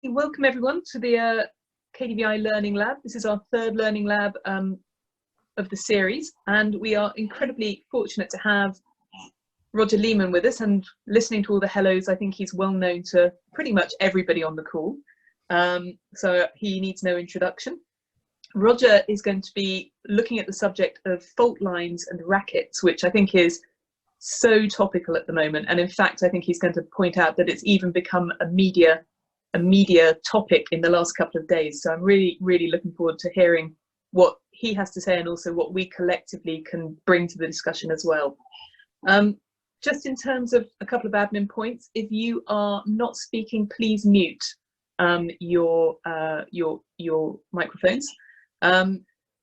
Welcome everyone to the KDVI Learning Lab. This is our third Learning Lab of the series, and we are incredibly fortunate to have Roger Lehman with us. And listening to all the hellos, I think he's well known to pretty much everybody on the call, so he needs no introduction. Roger is going to be looking at the subject of fault lines and rackets, which I think is so topical at the moment. And in fact, I think he's going to point out that it's even become a media topic in the last couple of days. So I'm really looking forward to hearing what he has to say, and also what we collectively can bring to the discussion as well. Just in terms of a couple of admin points, if you are not speaking, please mute your microphones.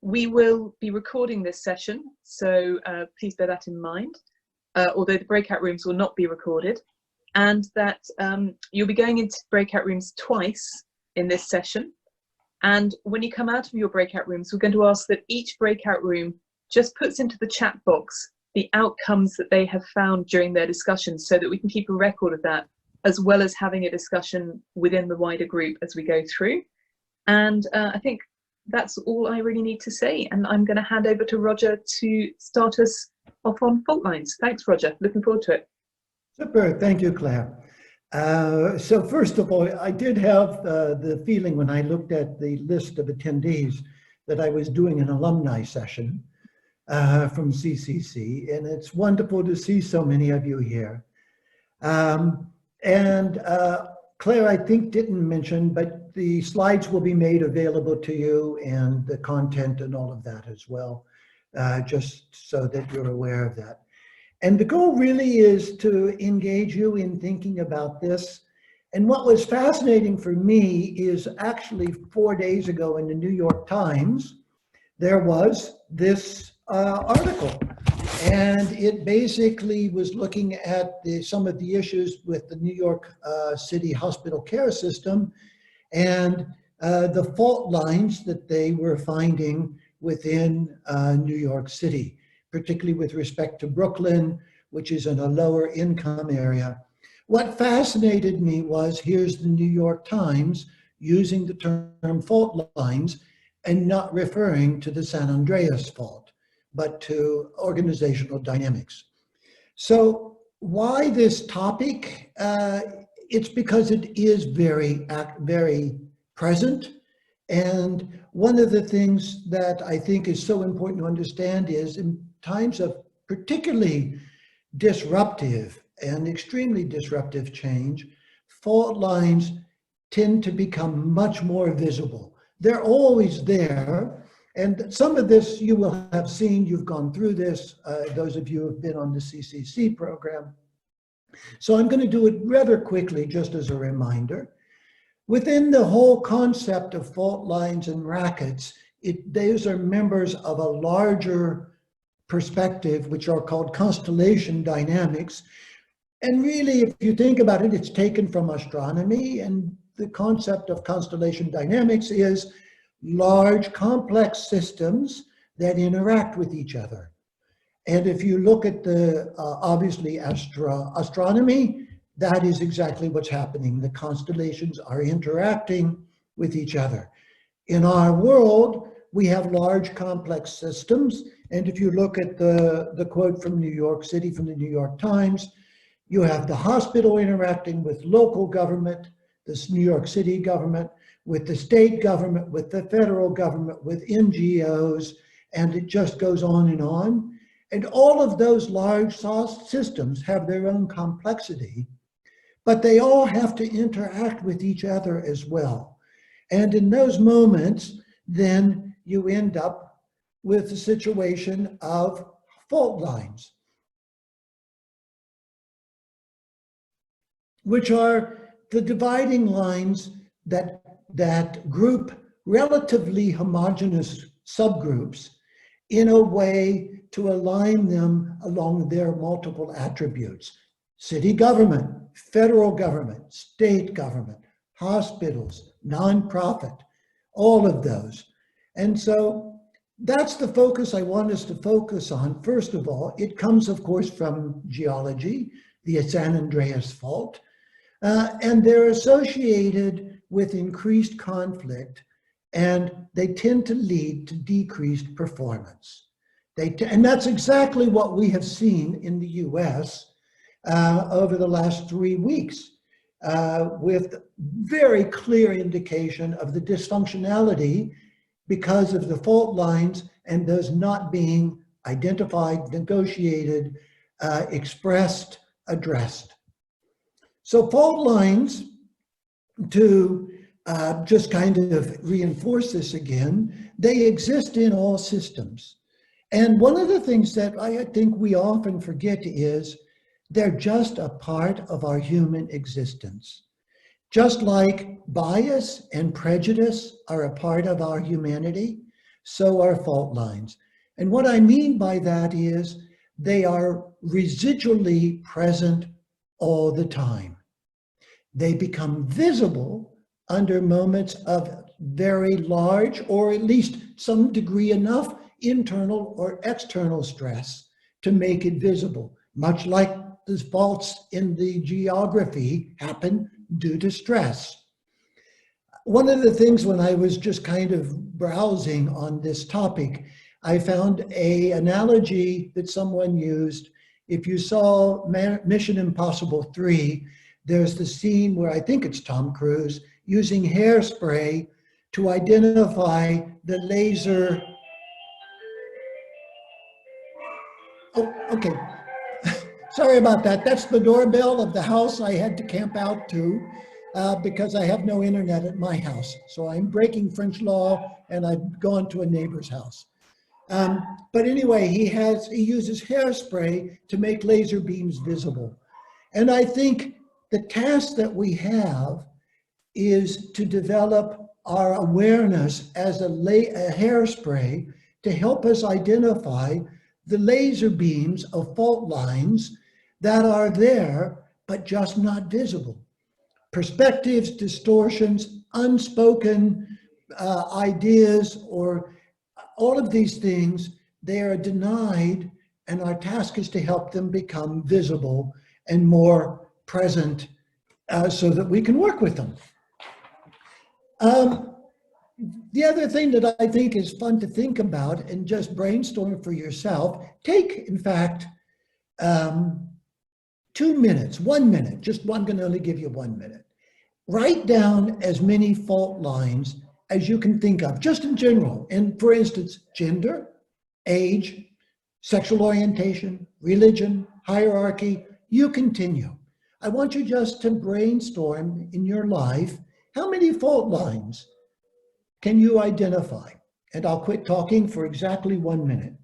We will be recording this session, so please bear that in mind, although the breakout rooms will not be recorded, and that you'll be going into breakout rooms twice in this session. And when you come out of your breakout rooms, we're going to ask that each breakout room just puts into the chat box the outcomes that they have found during their discussions, so that we can keep a record of that, as well as having a discussion within the wider group as we go through. And I think that's all I really need to say. And I'm going to hand over to Roger to start us off on fault lines. Thanks, Roger. Looking forward to it. Super. Thank you, Claire. So first of all, I did have the feeling when I looked at the list of attendees that I was doing an alumni session from CCC, and it's wonderful to see so many of you here. Claire, I think, didn't mention, but the slides will be made available to you, and the content and all of that as well, just so that you're aware of that. And the goal really is to engage you in thinking about this. And what was fascinating for me is actually 4 days ago in the New York Times, there was this article. And it basically was looking at some of the issues with the New York City hospital care system and the fault lines that they were finding within New York City, particularly with respect to Brooklyn, which is in a lower income area. What fascinated me was, here's the New York Times using the term fault lines and not referring to the San Andreas fault, but to organizational dynamics. So why this topic? It's because it is very present. And one of the things that I think is so important to understand is, in times of particularly disruptive and extremely disruptive change, fault lines tend to become much more visible. They're always there. And some of this you will have seen, you've gone through this, those of you who have been on the CCC program. So I'm going to do it rather quickly, just as a reminder. Within the whole concept of fault lines and rackets, those are members of a larger perspective, which are called constellation dynamics. And really, if you think about it, it's taken from astronomy, and the concept of constellation dynamics is large, complex systems that interact with each other. And if you look at the, obviously, astronomy, that is exactly what's happening. The constellations are interacting with each other. In our world, we have large, complex systems. And if you look at the quote from New York City, from the New York Times, you have the hospital interacting with local government, this New York City government, with the state government, with the federal government, with NGOs, and it just goes on. And all of those large systems have their own complexity, but they all have to interact with each other as well. And in those moments, then you end up with a situation of fault lines, which are the dividing lines that group relatively homogeneous subgroups in a way to align them along their multiple attributes. City government, federal government, state government, hospitals, nonprofit, all of those. And so that's the focus I want us to focus on. First of all, it comes, of course, from geology, the San Andreas fault. and they're associated with increased conflict, and they tend to lead to decreased performance. And that's exactly what we have seen in the US over the last 3 weeks, with very clear indication of the dysfunctionality because of the fault lines and those not being identified, negotiated, expressed, addressed. So fault lines, to just kind of reinforce this again, they exist in all systems. And one of the things that I think we often forget is they're just a part of our human existence. Just like bias and prejudice are a part of our humanity, so are fault lines. And what I mean by that is they are residually present all the time. They become visible under moments of very large, or at least some degree enough, internal or external stress to make it visible, much like the faults in the geography happen due to stress. One of the things when I was just kind of browsing on this topic, I found an analogy that someone used. If you saw Mission Impossible 3, there's the scene where I think it's Tom Cruise using hairspray to identify the laser. Oh, okay. Sorry about that. That's the doorbell of the house I had to camp out to because I have no internet at my house. So I'm breaking French law and I've gone to a neighbor's house. But anyway, he uses hairspray to make laser beams visible. And I think the task that we have is to develop our awareness as a hairspray to help us identify the laser beams of fault lines that are there, but just not visible. Perspectives, distortions, unspoken ideas, or all of these things, they are denied, and our task is to help them become visible and more present so that we can work with them. The other thing that I think is fun to think about and just brainstorm for yourself, take, in fact, 2 minutes, 1 minute, I'm going to only give you 1 minute. Write down as many fault lines as you can think of, just in general. And for instance, gender, age, sexual orientation, religion, hierarchy, you continue. I want you just to brainstorm in your life, how many fault lines can you identify? And I'll quit talking for exactly 1 minute.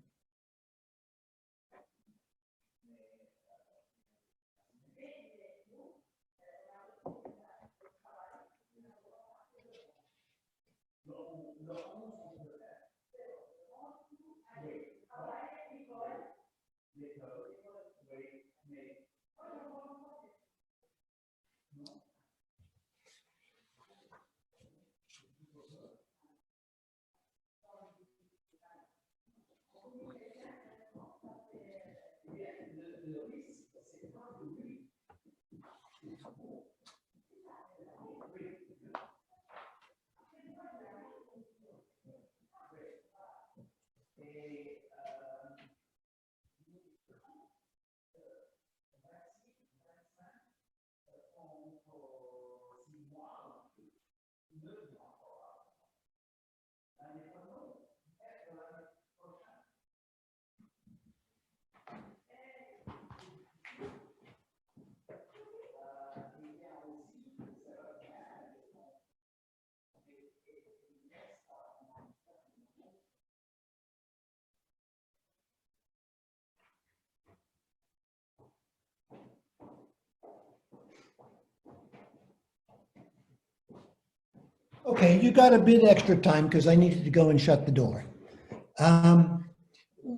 Okay, you got a bit extra time because I needed to go and shut the door.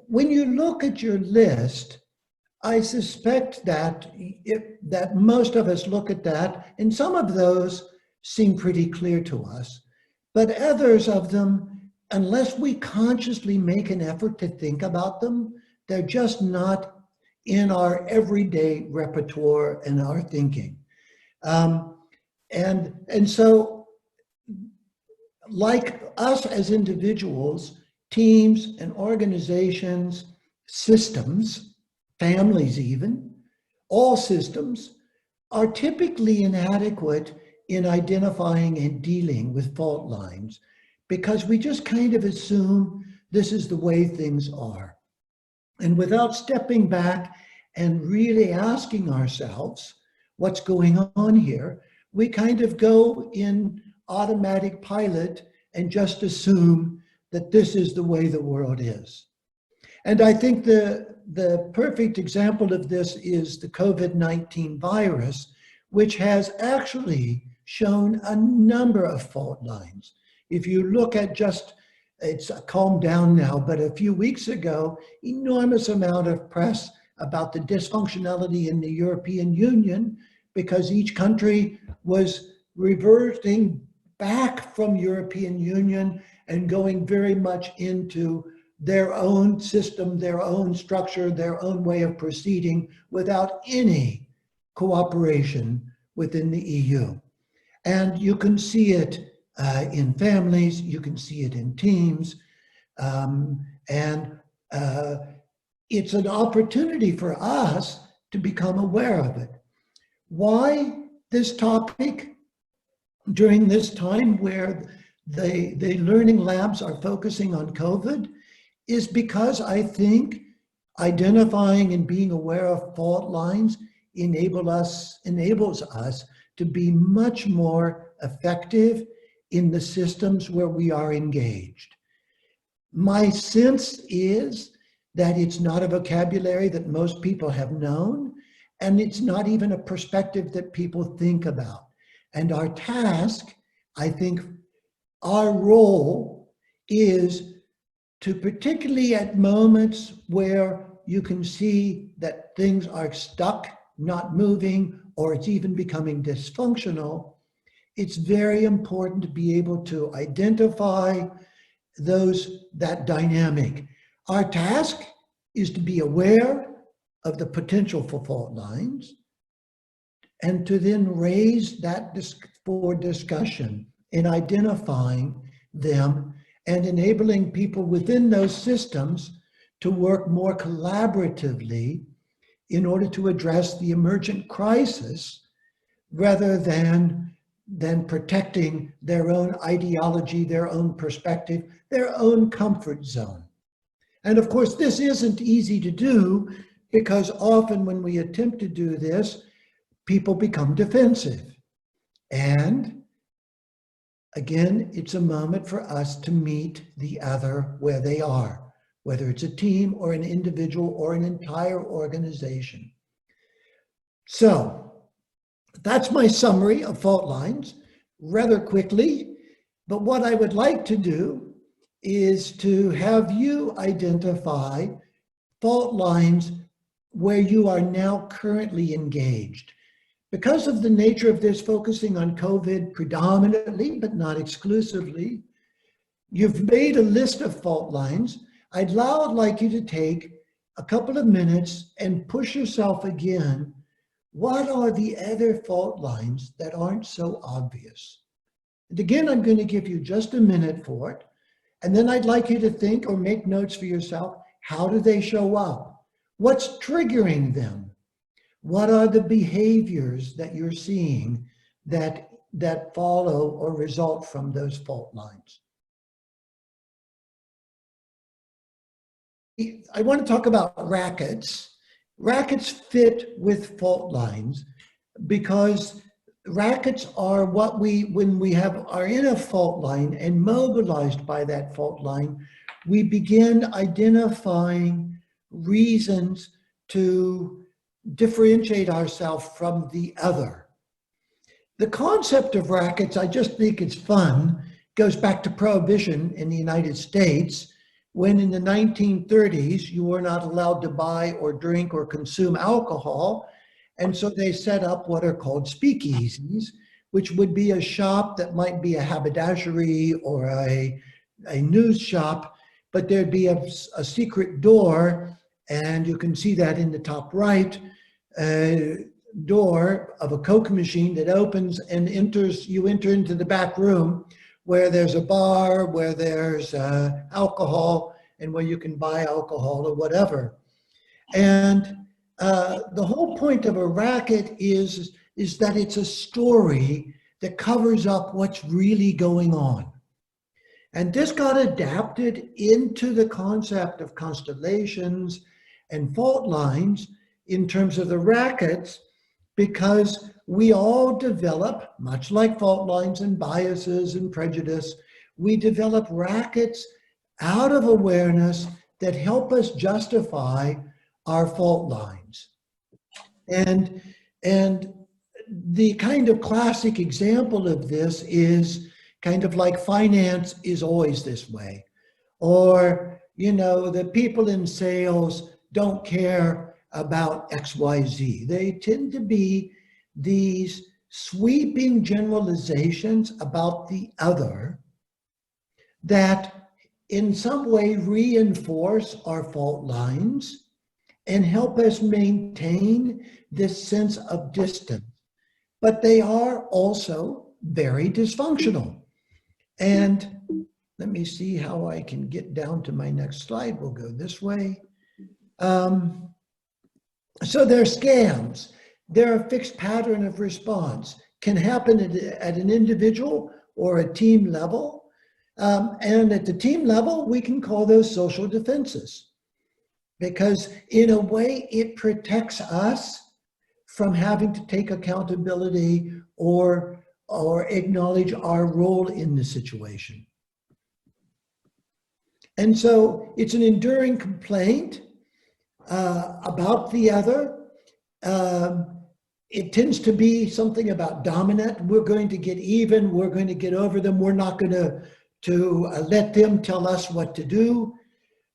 When you look at your list, I suspect that that most of us look at that, and some of those seem pretty clear to us, but others of them, unless we consciously make an effort to think about them, they're just not in our everyday repertoire and our thinking. And so, like us as individuals, teams and organizations, systems, families even, all systems are typically inadequate in identifying and dealing with fault lines because we just kind of assume this is the way things are. And without stepping back and really asking ourselves what's going on here, we kind of go in automatic pilot and just assume that this is the way the world is. And I think the perfect example of this is the COVID-19 virus, which has actually shown a number of fault lines. If you look at just, it's calmed down now, but a few weeks ago, enormous amount of press about the dysfunctionality in the European Union because each country was reverting back from European Union and going very much into their own system, their own structure, their own way of proceeding without any cooperation within the EU. And you can see it in families, you can see it in teams, and it's an opportunity for us to become aware of it. Why this topic during this time where the learning labs are focusing on COVID is because I think identifying and being aware of fault lines enables us to be much more effective in the systems where we are engaged. My sense is that it's not a vocabulary that most people have known, and it's not even a perspective that people think about. And our task, I think, our role is to, particularly at moments where you can see that things are stuck, not moving, or it's even becoming dysfunctional, it's very important to be able to identify that dynamic. Our task is to be aware of the potential for fault lines and to then raise that for discussion in identifying them and enabling people within those systems to work more collaboratively in order to address the emergent crisis rather than protecting their own ideology, their own perspective, their own comfort zone. And of course, this isn't easy to do because often when we attempt to do this, people become defensive. And again, it's a moment for us to meet the other where they are, whether it's a team or an individual or an entire organization. So that's my summary of fault lines rather quickly. But what I would like to do is to have you identify fault lines where you are now currently engaged. Because of the nature of this focusing on COVID predominantly, but not exclusively, you've made a list of fault lines. I'd now like you to take a couple of minutes and push yourself again. What are the other fault lines that aren't so obvious? And again, I'm going to give you just a minute for it. And then I'd like you to think or make notes for yourself. How do they show up? What's triggering them? What are the behaviors that you're seeing that follow or result from those fault lines? I want to talk about rackets. Rackets fit with fault lines because rackets are what when we are in a fault line and mobilized by that fault line, we begin identifying reasons to differentiate ourselves from the other. The concept of rackets, I just think it's fun, goes back to Prohibition in the United States, when in the 1930s, you were not allowed to buy or drink or consume alcohol. And so they set up what are called speakeasies, which would be a shop that might be a haberdashery or a news shop, but there'd be a secret door, and you can see that in the top right, door of a Coke machine that opens and you enter into the back room where there's a bar, where there's alcohol, and where you can buy alcohol or whatever. And the whole point of a racket is that it's a story that covers up what's really going on. And this got adapted into the concept of constellations and fault lines in terms of the rackets, because we all develop, much like fault lines and biases and prejudice, we develop rackets out of awareness that help us justify our fault lines. And the kind of classic example of this is kind of like finance is always this way. Or, you know, the people in sales don't care about XYZ. They tend to be these sweeping generalizations about the other that in some way reinforce our fault lines and help us maintain this sense of distance. But they are also very dysfunctional. And let me see how I can get down to my next slide. We'll go this way. So they're scams. They're a fixed pattern of response. Can happen at an individual or a team level. And at the team level, we can call those social defenses, because in a way it protects us from having to take accountability or acknowledge our role in the situation. And so it's an enduring complaint about the other. It tends to be something about dominant. We're going to get even. We're going to get over them. We're not going to let them tell us what to do.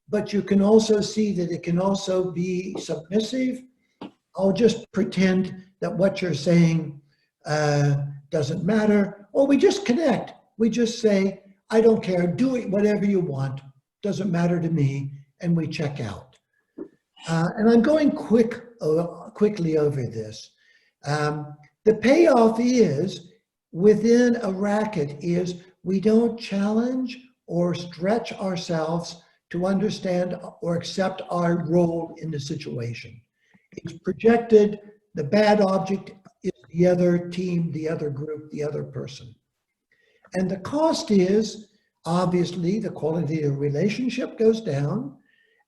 But you can also see that it can also be submissive. I'll just pretend that what you're saying doesn't matter. Or we just connect. We just say, I don't care. Do it whatever you want. Doesn't matter to me. And we check out. And I'm going quickly over this. The payoff is, within a racket, is we don't challenge or stretch ourselves to understand or accept our role in the situation. It's projected. The bad object is the other team, the other group, the other person. And the cost is, obviously, the quality of the relationship goes down,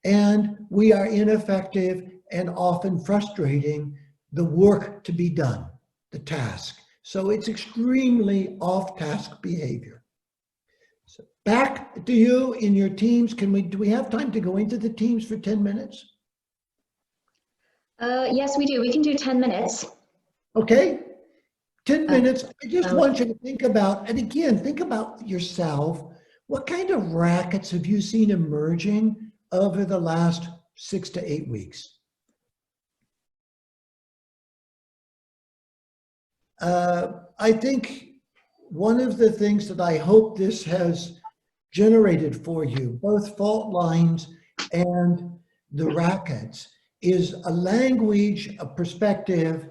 and we are ineffective and often frustrating the work to be done, the task. So it's extremely off-task behavior. So back to you in your teams. Do we have time to go into the teams for 10 minutes? Yes, we do. We can do 10 minutes. Okay, 10 minutes. I just want you to think about, and again, think about yourself. What kind of rackets have you seen emerging over the last 6 to 8 weeks? I think one of the things that I hope this has generated for you, both fault lines and the rackets, is a language, a perspective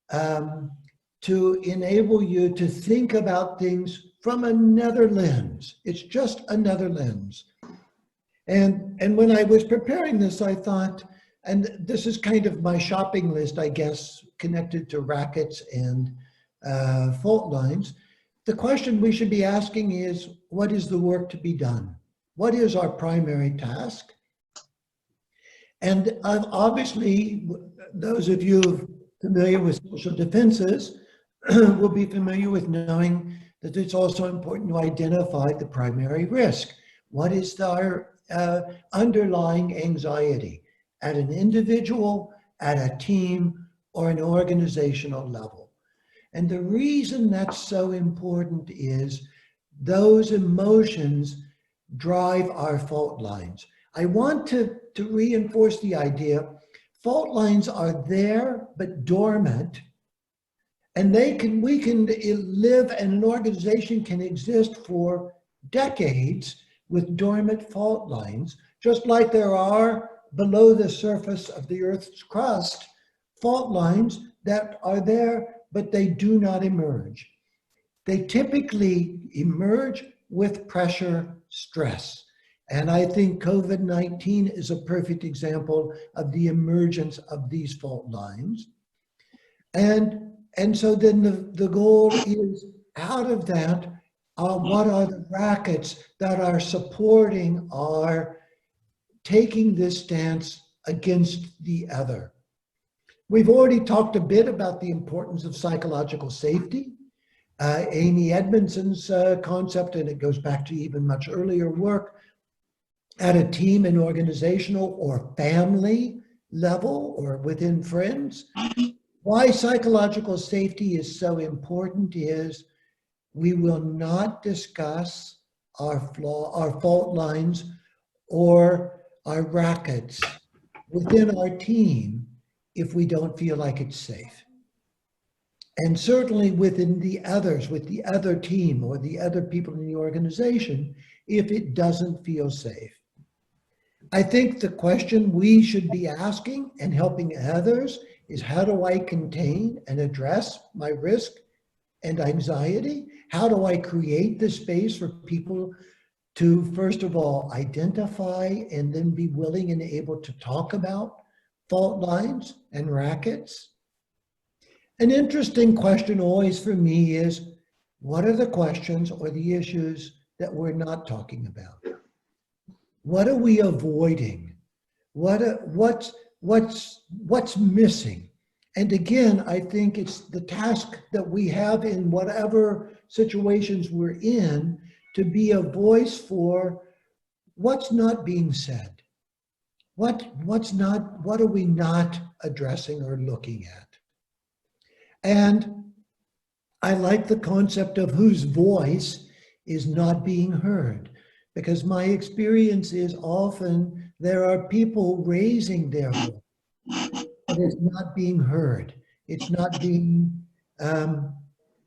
to enable you to think about things from another lens. It's just another lens. And when I was preparing this, I thought, and this is kind of my shopping list, I guess, connected to rackets and fault lines. The question we should be asking is, what is the work to be done? What is our primary task? And obviously, those of you familiar with social defenses will be familiar with knowing that it's also important to identify the primary risk. What is our underlying anxiety at an individual, at a team, or an organizational level? And the reason that's so important is those emotions drive our fault lines. I want to reinforce the idea, fault lines are there but dormant, and we can live, and an organization can exist for decades with dormant fault lines, just like there are below the surface of the Earth's crust fault lines that are there, but they do not emerge. They typically emerge with pressure, stress. And I think COVID-19 is a perfect example of the emergence of these fault lines. And so then the goal is, out of that, what are the rackets that are supporting, are taking this stance against the other? We've already talked a bit about the importance of psychological safety. Amy Edmondson's concept, and it goes back to even much earlier work, at a team and organizational or family level or within friends. Why psychological safety is so important is we will not discuss our fault lines or our rackets within our team if we don't feel like it's safe. And certainly within the others, with the other team or the other people in the organization, if it doesn't feel safe. I think the question we should be asking and helping others is, how do I contain and address my risk and anxiety? How do I create the space for people to, first of all, identify and then be willing and able to talk about fault lines and rackets? An interesting question always for me is, what are the questions or the issues that we're not talking about? What are we avoiding? What's missing? And again, I think it's the task that we have in whatever situations we're in to be a voice for what's not being said. What are we not addressing or looking at? And I like the concept of whose voice is not being heard, because my experience is often there are people raising their voice, but it's not being heard. It's not being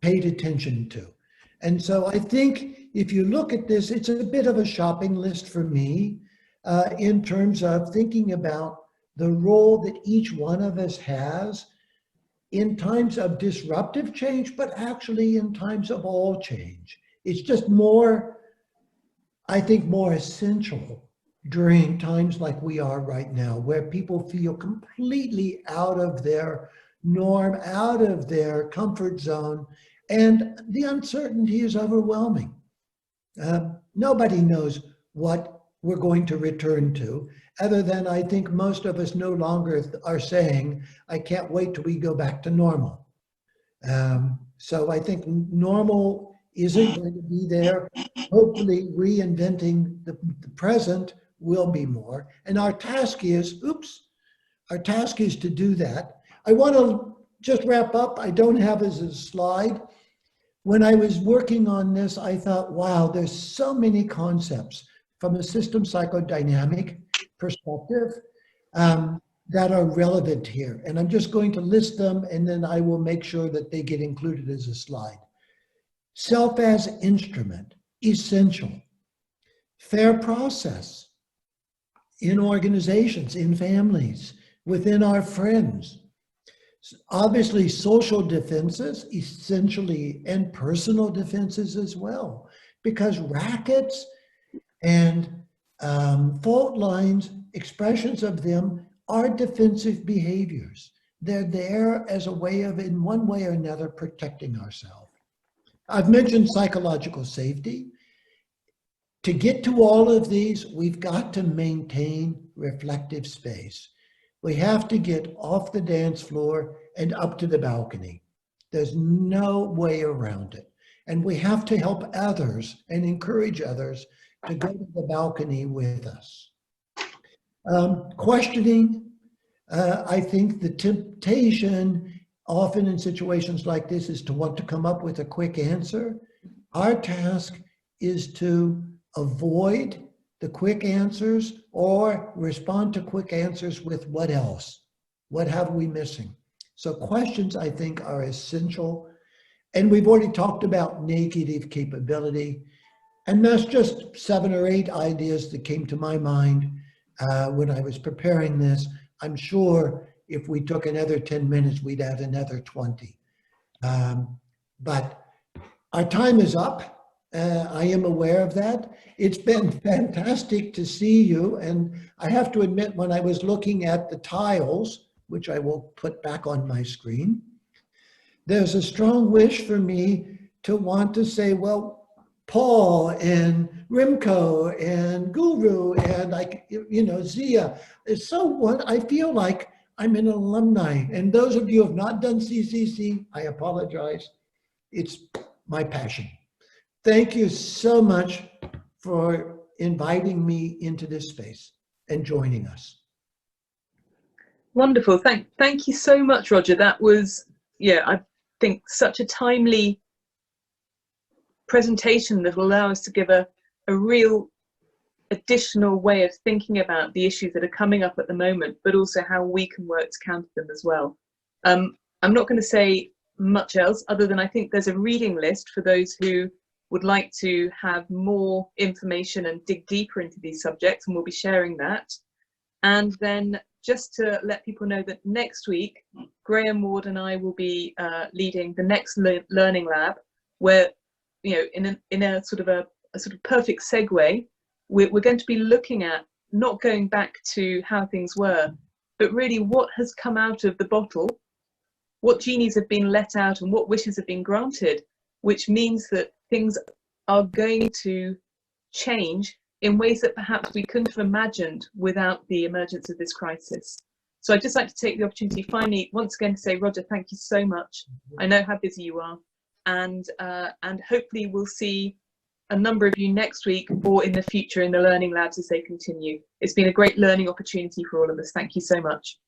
paid attention to. And so I think if you look at this, it's a bit of a shopping list for me in terms of thinking about the role that each one of us has in times of disruptive change, but actually in times of all change. It's just more, I think, more essential during times like we are right now, where people feel completely out of their norm, out of their comfort zone, and the uncertainty is overwhelming. Nobody knows what we're going to return to, other than I think most of us no longer are saying, I can't wait till we go back to normal. So I think normal isn't going to be there. Hopefully reinventing the present will be more. And our task is to do that. I want to just wrap up. I don't have as a slide. When I was working on this, I thought, wow, there's so many concepts from a system psychodynamic perspective that are relevant here. And I'm just going to list them, and then I will make sure that they get included as a slide. Self as instrument, essential. Fair process in organizations, in families, within our friends. Obviously, social defenses, essentially, and personal defenses as well, because rackets and fault lines, expressions of them, are defensive behaviors. They're there as a way of, in one way or another, protecting ourselves. I've mentioned psychological safety. To get to all of these, we've got to maintain reflective space. We have to get off the dance floor and up to the balcony. There's no way around it. And we have to help others and encourage others to go to the balcony with us. Questioning, I think the temptation often in situations like this is to want to come up with a quick answer. Our task is to avoid the quick answers or respond to quick answers with what else? What have we missing? So questions, I think, are essential. And we've already talked about negative capability. And that's just 7 or 8 ideas that came to my mind when I was preparing this. I'm sure if we took another 10 minutes, we'd have another 20. But our time is up. I am aware of that. It's been fantastic to see you. And I have to admit, when I was looking at the tiles, which I will put back on my screen, there's a strong wish for me to want to say, well, Paul and Rimco and Guru and Zia. It's so what I feel like I'm an alumni. And those of you who have not done CCC, I apologize. It's my passion. Thank you so much for inviting me into this space and joining us. Wonderful. Thank you so much, Roger. That was, I think, such a timely presentation that will allow us to give a real additional way of thinking about the issues that are coming up at the moment, but also how we can work to counter them as well. I'm not going to say much else other than I think there's a reading list for those who would like to have more information and dig deeper into these subjects, and we'll be sharing that. And then just to let people know that next week, Graham Ward and I will be leading the next learning lab, where, in a sort of perfect segue, we're going to be looking at not going back to how things were, but really what has come out of the bottle, what genies have been let out and what wishes have been granted, which means that things are going to change in ways that perhaps we couldn't have imagined without the emergence of this crisis. So I'd just like to take the opportunity finally, once again, to say, Roger, thank you so much. I know how busy you are, and hopefully we'll see a number of you next week or in the future in the learning labs as they continue. It's been a great learning opportunity for all of us. Thank you so much.